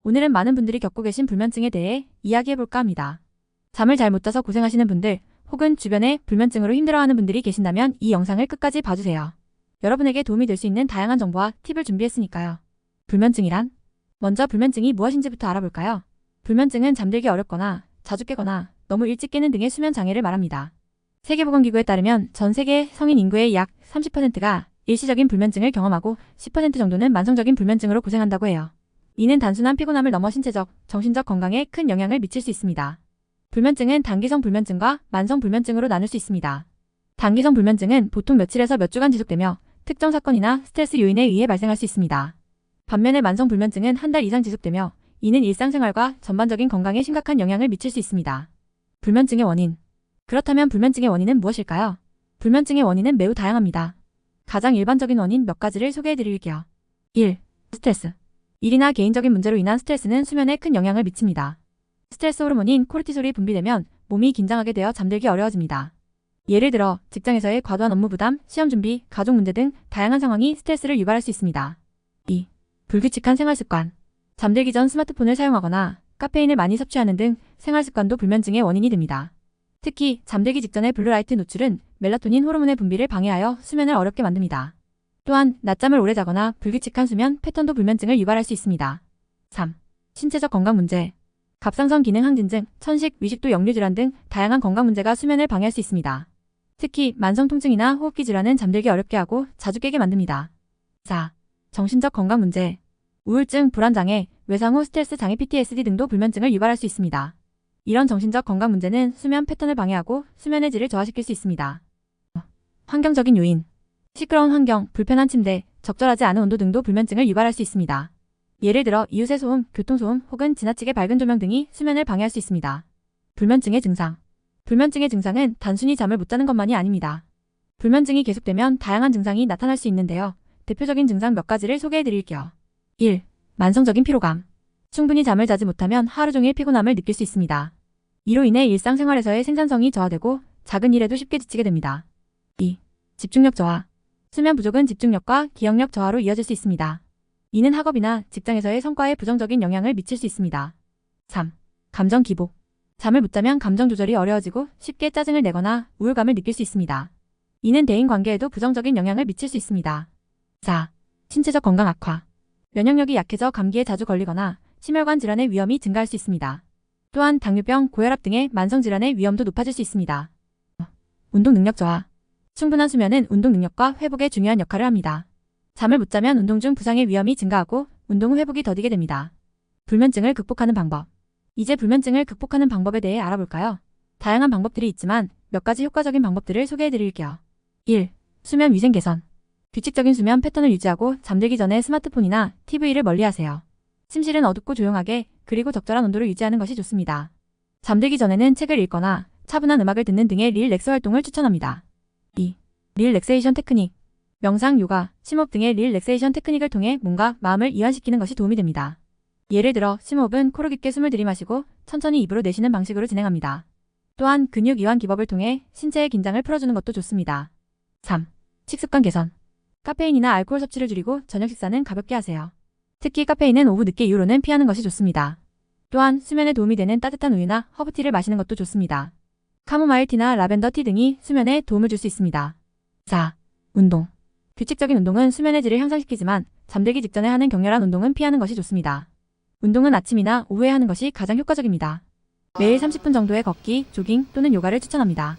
오늘은 많은 분들이 겪고 계신 불면증에 대해 이야기해볼까 합니다. 잠을 잘 못 자서 고생하시는 분들, 혹은 주변에 불면증으로 힘들어하는 분들이 계신다면 이 영상을 끝까지 봐주세요. 여러분에게 도움이 될 수 있는 다양한 정보와 팁을 준비했으니까요. 불면증이란? 먼저 불면증이 무엇인지부터 알아볼까요? 불면증은 잠들기 어렵거나 자주 깨거나 너무 일찍 깨는 등의 수면 장애를 말합니다. 세계보건기구에 따르면 전 세계 성인 인구의 약 30%가 일시적인 불면증을 경험하고 10% 정도는 만성적인 불면증으로 고생한다고 해요. 이는 단순한 피곤함을 넘어 신체적, 정신적 건강에 큰 영향을 미칠 수 있습니다. 불면증은 단기성 불면증과 만성 불면증으로 나눌 수 있습니다. 단기성 불면증은 보통 며칠에서 몇 주간 지속되며 특정 사건이나 스트레스 요인에 의해 발생할 수 있습니다. 반면에 만성 불면증은 한 달 이상 지속되며 이는 일상생활과 전반적인 건강에 심각한 영향을 미칠 수 있습니다. 불면증의 원인. 그렇다면 불면증의 원인은 무엇일까요? 불면증의 원인은 매우 다양합니다. 가장 일반적인 원인 몇 가지를 소개해드릴게요. 1. 스트레스. 일이나 개인적인 문제로 인한 스트레스는 수면에 큰 영향을 미칩니다. 스트레스 호르몬인 코르티솔이 분비되면 몸이 긴장하게 되어 잠들기 어려워집니다. 예를 들어 직장에서의 과도한 업무 부담, 시험 준비, 가족 문제 등 다양한 상황이 스트레스를 유발할 수 있습니다. 2. 불규칙한 생활습관. 잠들기 전 스마트폰을 사용하거나 카페인을 많이 섭취하는 등 생활습관도 불면증의 원인이 됩니다. 특히 잠들기 직전의 블루라이트 노출은 멜라토닌 호르몬의 분비를 방해하여 수면을 어렵게 만듭니다. 또한 낮잠을 오래 자거나 불규칙한 수면 패턴도 불면증을 유발할 수 있습니다. 3. 신체적 건강 문제. 갑상선 기능 항진증, 천식, 위식도 역류 질환 등 다양한 건강 문제가 수면을 방해할 수 있습니다. 특히 만성 통증이나 호흡기 질환은 잠들기 어렵게 하고 자주 깨게 만듭니다. 4. 정신적 건강 문제. 우울증, 불안장애, 외상 후 스트레스 장애 PTSD 등도 불면증을 유발할 수 있습니다. 이런 정신적 건강 문제는 수면 패턴을 방해하고 수면의 질을 저하시킬 수 있습니다. 환경적인 요인. 시끄러운 환경, 불편한 침대, 적절하지 않은 온도 등도 불면증을 유발할 수 있습니다. 예를 들어 이웃의 소음, 교통소음 혹은 지나치게 밝은 조명 등이 수면을 방해할 수 있습니다. 불면증의 증상. 불면증의 증상은 단순히 잠을 못 자는 것만이 아닙니다. 불면증이 계속되면 다양한 증상이 나타날 수 있는데요. 대표적인 증상 몇 가지를 소개해드릴게요. 1. 만성적인 피로감. 충분히 잠을 자지 못하면 하루 종일 피곤함을 느낄 수 있습니다. 이로 인해 일상생활에서의 생산성이 저하되고 작은 일에도 쉽게 지치게 됩니다. 2. 집중력 저하. 수면 부족은 집중력과 기억력 저하로 이어질 수 있습니다. 이는 학업이나 직장에서의 성과에 부정적인 영향을 미칠 수 있습니다. 3. 감정 기복. 잠을 못 자면 감정 조절이 어려워지고 쉽게 짜증을 내거나 우울감을 느낄 수 있습니다. 이는 대인 관계에도 부정적인 영향을 미칠 수 있습니다. 4. 신체적 건강 악화. 면역력이 약해져 감기에 자주 걸리거나 심혈관 질환의 위험이 증가할 수 있습니다. 또한 당뇨병, 고혈압 등의 만성 질환의 위험도 높아질 수 있습니다. 운동 능력 저하. 충분한 수면은 운동 능력과 회복에 중요한 역할을 합니다. 잠을 못 자면 운동 중 부상의 위험이 증가하고 운동 후 회복이 더디게 됩니다. 불면증을 극복하는 방법. 이제 불면증을 극복하는 방법에 대해 알아볼까요? 다양한 방법들이 있지만 몇 가지 효과적인 방법들을 소개해드릴게요. 1. 수면 위생 개선. 규칙적인 수면 패턴을 유지하고 잠들기 전에 스마트폰이나 TV를 멀리하세요. 침실은 어둡고 조용하게, 그리고 적절한 온도를 유지하는 것이 좋습니다. 잠들기 전에는 책을 읽거나 차분한 음악을 듣는 등의 릴렉스 활동을 추천합니다. 2. 릴렉세이션 테크닉. 명상, 요가, 심호흡 등의 릴렉세이션 테크닉을 통해 몸과 마음을 이완시키는 것이 도움이 됩니다. 예를 들어 심호흡은 코로 깊게 숨을 들이마시고 천천히 입으로 내쉬는 방식으로 진행합니다. 또한 근육 이완 기법을 통해 신체의 긴장을 풀어주는 것도 좋습니다. 3. 식습관 개선. 카페인이나 알코올 섭취를 줄이고 저녁 식사는 가볍게 하세요. 특히 카페인은 오후 늦게 이후로는 피하는 것이 좋습니다. 또한 수면에 도움이 되는 따뜻한 우유나 허브티를 마시는 것도 좋습니다. 카모마일 티나 라벤더 티 등이 수면에 도움을 줄 수 있습니다. 4. 운동. 규칙적인 운동은 수면의 질을 향상시키지만 잠들기 직전에 하는 격렬한 운동은 피하는 것이 좋습니다. 운동은 아침이나 오후에 하는 것이 가장 효과적입니다. 매일 30분 정도의 걷기, 조깅 또는 요가를 추천합니다.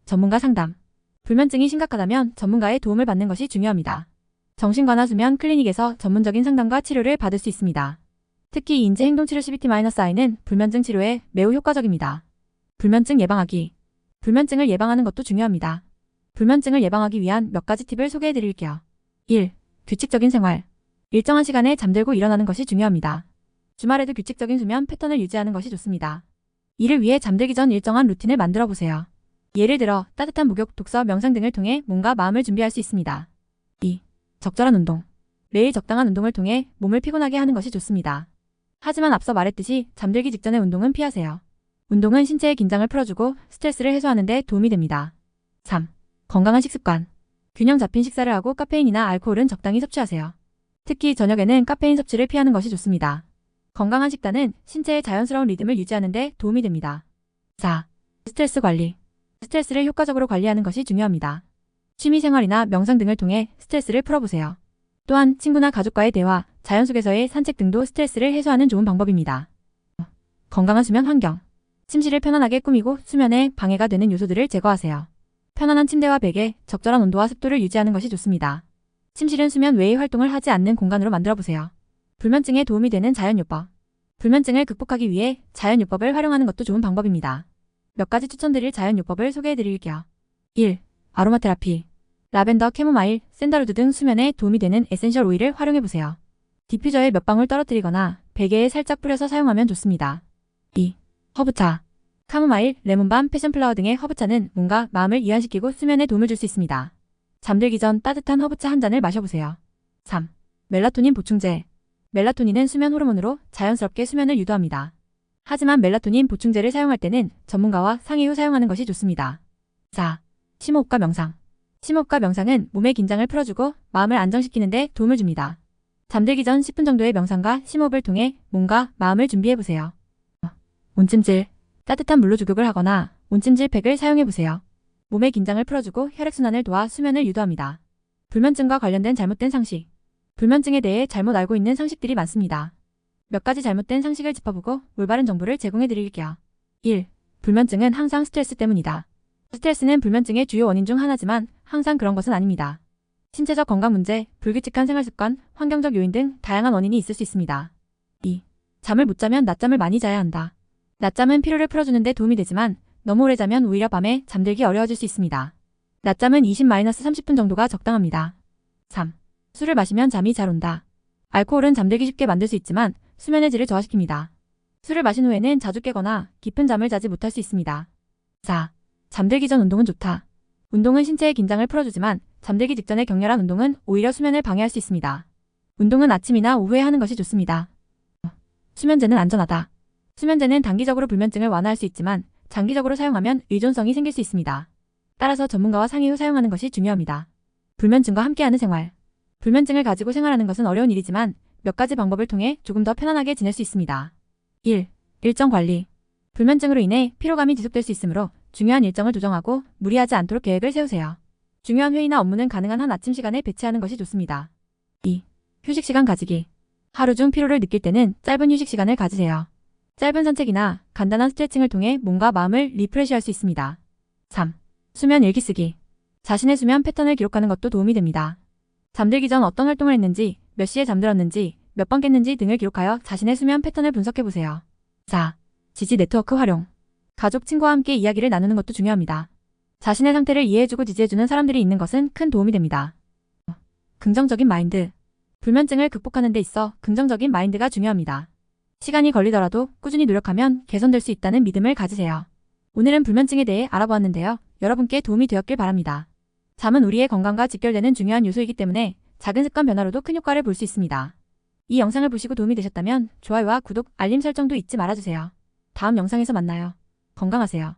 전문가 상담. 불면증이 심각하다면 전문가의 도움을 받는 것이 중요합니다. 정신과나 수면 클리닉에서 전문적인 상담과 치료를 받을 수 있습니다. 특히 인지행동치료 CBT-I는 불면증 치료에 매우 효과적입니다. 불면증 예방하기. 불면증을 예방하는 것도 중요합니다. 불면증을 예방하기 위한 몇 가지 팁을 소개해드릴게요. 1. 규칙적인 생활. 일정한 시간에 잠들고 일어나는 것이 중요합니다. 주말에도 규칙적인 수면 패턴을 유지하는 것이 좋습니다. 이를 위해 잠들기 전 일정한 루틴을 만들어 보세요. 예를 들어 따뜻한 목욕, 독서, 명상 등을 통해 몸과 마음을 준비할 수 있습니다. 2. 적절한 운동. 매일 적당한 운동을 통해 몸을 피곤하게 하는 것이 좋습니다. 하지만 앞서 말했듯이 잠들기 직전의 운동은 피하세요. 운동은 신체의 긴장을 풀어주고 스트레스를 해소하는 데 도움이 됩니다. 3. 건강한 식습관. 균형 잡힌 식사를 하고 카페인이나 알코올은 적당히 섭취하세요. 특히 저녁에는 카페인 섭취를 피하는 것이 좋습니다. 건강한 식단은 신체의 자연스러운 리듬을 유지하는 데 도움이 됩니다. 4. 스트레스 관리. 스트레스를 효과적으로 관리하는 것이 중요합니다. 취미생활이나 명상 등을 통해 스트레스를 풀어보세요. 또한 친구나 가족과의 대화, 자연 속에서의 산책 등도 스트레스를 해소하는 좋은 방법입니다. 건강한 수면 환경. 침실을 편안하게 꾸미고 수면에 방해가 되는 요소들을 제거하세요. 편안한 침대와 베개, 적절한 온도와 습도를 유지하는 것이 좋습니다. 침실은 수면 외의 활동을 하지 않는 공간으로 만들어보세요. 불면증에 도움이 되는 자연요법. 불면증을 극복하기 위해 자연요법을 활용하는 것도 좋은 방법입니다. 몇 가지 추천드릴 자연요법을 소개해드릴게요. 1. 아로마 테라피. 라벤더, 캐모마일, 샌달우드 등 수면에 도움이 되는 에센셜 오일을 활용해보세요. 디퓨저에 몇 방울 떨어뜨리거나 베개에 살짝 뿌려서 사용하면 좋습니다. 2. 허브차. 카모마일, 레몬밤, 패션플라워 등의 허브차는 몸과 마음을 이완시키고 수면에 도움을 줄 수 있습니다. 잠들기 전 따뜻한 허브차 한 잔을 마셔보세요. 3. 멜라토닌 보충제. 멜라토닌은 수면 호르몬으로 자연스럽게 수면을 유도합니다. 하지만 멜라토닌 보충제를 사용할 때는 전문가와 상의 후 사용하는 것이 좋습니다. 4. 심호흡과 명상. 심호흡과 명상은 몸의 긴장을 풀어주고 마음을 안정시키는 데 도움을 줍니다. 잠들기 전 10분 정도의 명상과 심호흡을 통해 몸과 마음을 준비해보세요. 온찜질. 따뜻한 물로 족욕을 하거나 온찜질 팩을 사용해보세요. 몸의 긴장을 풀어주고 혈액순환을 도와 수면을 유도합니다. 불면증과 관련된 잘못된 상식. 불면증에 대해 잘못 알고 있는 상식들이 많습니다. 몇 가지 잘못된 상식을 짚어보고 올바른 정보를 제공해드릴게요. 1. 불면증은 항상 스트레스 때문이다. 스트레스는 불면증의 주요 원인 중 하나지만 항상 그런 것은 아닙니다. 신체적 건강 문제, 불규칙한 생활습관, 환경적 요인 등 다양한 원인이 있을 수 있습니다. 2. 잠을 못 자면 낮잠을 많이 자야 한다. 낮잠은 피로를 풀어주는 데 도움이 되지만 너무 오래 자면 오히려 밤에 잠들기 어려워질 수 있습니다. 낮잠은 20-30분 정도가 적당합니다. 3. 술을 마시면 잠이 잘 온다. 알코올은 잠들기 쉽게 만들 수 있지만 수면의 질을 저하시킵니다. 술을 마신 후에는 자주 깨거나 깊은 잠을 자지 못할 수 있습니다. 4. 잠들기 전 운동은 좋다. 운동은 신체의 긴장을 풀어주지만 잠들기 직전의 격렬한 운동은 오히려 수면을 방해할 수 있습니다. 운동은 아침이나 오후에 하는 것이 좋습니다. 수면제는 안전하다. 수면제는 단기적으로 불면증을 완화할 수 있지만 장기적으로 사용하면 의존성이 생길 수 있습니다. 따라서 전문가와 상의 후 사용하는 것이 중요합니다. 불면증과 함께하는 생활. 불면증을 가지고 생활하는 것은 어려운 일이지만 몇 가지 방법을 통해 조금 더 편안하게 지낼 수 있습니다. 1. 일정 관리. 불면증으로 인해 피로감이 지속될 수 있으므로 중요한 일정을 조정하고 무리하지 않도록 계획을 세우세요. 중요한 회의나 업무는 가능한 한 아침 시간에 배치하는 것이 좋습니다. 2. 휴식 시간 가지기. 하루 중 피로를 느낄 때는 짧은 휴식 시간을 가지세요. 짧은 산책이나 간단한 스트레칭을 통해 몸과 마음을 리프레시할 수 있습니다. 3. 수면 일기 쓰기. 자신의 수면 패턴을 기록하는 것도 도움이 됩니다. 잠들기 전 어떤 활동을 했는지, 몇 시에 잠들었는지, 몇 번 깼는지 등을 기록하여 자신의 수면 패턴을 분석해보세요. 4. 지지 네트워크 활용. 가족, 친구와 함께 이야기를 나누는 것도 중요합니다. 자신의 상태를 이해해주고 지지해주는 사람들이 있는 것은 큰 도움이 됩니다. 긍정적인 마인드. 불면증을 극복하는 데 있어 긍정적인 마인드가 중요합니다. 시간이 걸리더라도 꾸준히 노력하면 개선될 수 있다는 믿음을 가지세요. 오늘은 불면증에 대해 알아보았는데요. 여러분께 도움이 되었길 바랍니다. 잠은 우리의 건강과 직결되는 중요한 요소이기 때문에 작은 습관 변화로도 큰 효과를 볼 수 있습니다. 이 영상을 보시고 도움이 되셨다면 좋아요와 구독, 알림 설정도 잊지 말아주세요. 다음 영상에서 만나요. 건강하세요.